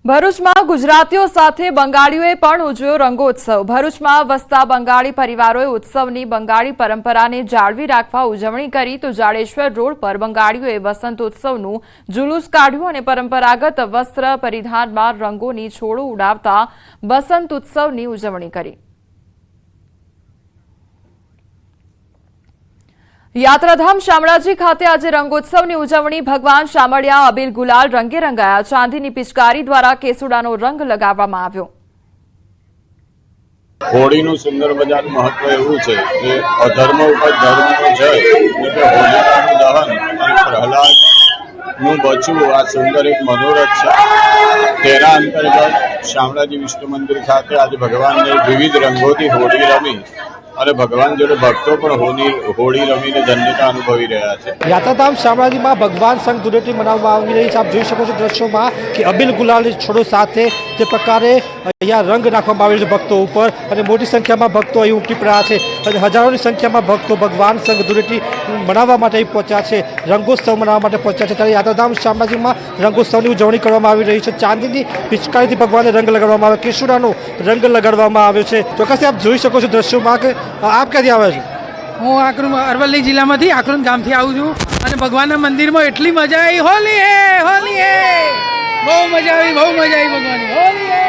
ભરૂચમાં ગુજરાતીઓ સાથે બંગાળીઓએ પણ ઉજવ્યો રંગોત્સવ। ભરૂચમાં વસતા બંગાળી પરિવારોએ ઉત્સવની બંગાળી પરંપરાને જાળવી રાખવા ઉજવણી કરી તો જાડેશ્વર રોડ પર બંગાળીઓએ વસંતોત્સવનું જુલુસ કાઢ્યું અને પરંપરાગત વસ્ત્ર પરિધાનમાં રંગોની છોડો ઉડાવતા વસંતોત્સવની ઉજવણી કરી। यात्राधाम शामळाजी खाते आज रंगोत्सवनी उजवणी भगवान शामळिया अबील गुलाल रंगे रंगाया। चांदीनी पिचकारी द्वारा केसुडानो रंग लगाववामां આવ્યો। होळीનું સુંદર મજાનું મહત્વ એવું છે કે અધર્મ ઉપર ધર્મનો જય એટલે હોલિકાનું દહન અને પ્રહલાદનું બચવું આ સુંદર એક મનોરથ છે। તેના અંતર્ગત શામળાજી વિષ્ણુ મંદિર ખાતે આજે ભગવાનને વિવિધ રંગોથી હોળી રમી અને ભગવાન જોડે ભક્તો પણ હોળી રમીને ધન્યતા અનુભવી રહ્યા છે। यात्राधाम शामळाजी में भगवान संघ धूळेटी मनावવામાં આવી રહી છે। आप જોઈ શકો છો દ્રશ્યોમાં कि अबील गुलाल छोड़ो साथे जे प्रकारे अहींया रंग नाखवामां आवेल छे भक्तो उपर अने मोटी संख्यामां भक्तो અહીં ઉમટી પડ્યા છે અને હજારોની સંખ્યામાં ભક્તો ભગવાન સંઘ ધૂળેટી મનાવવા માટે પહોંચ્યા છે, રંગોત્સવ મનાવવા માટે પહોંચ્યા છે। ત્યારે યાત્રાધામ શામળાજીમાં રંગોત્સવની ઉજવણી કરવામાં આવી રહી છે। ચાંદીની પિચકારીથી ભગવાનને રંગ લગાડવામાં આવે, કેસુડાનો રંગ લગાડવામાં આવ્યો છે। ચોક્કસથી આપ જોઈ શકો છો દ્રશ્યોમાં કે આપ ક્યાંથી આવ્યા છો? હું અરવલ્લી જિલ્લામાંથી આકરોન ગામથી આવું છું અને ભગવાનના મંદિરમાં એટલી મજા આવી। હોલી હે બહુ મજા આવી ભગવાનની હોલી હે।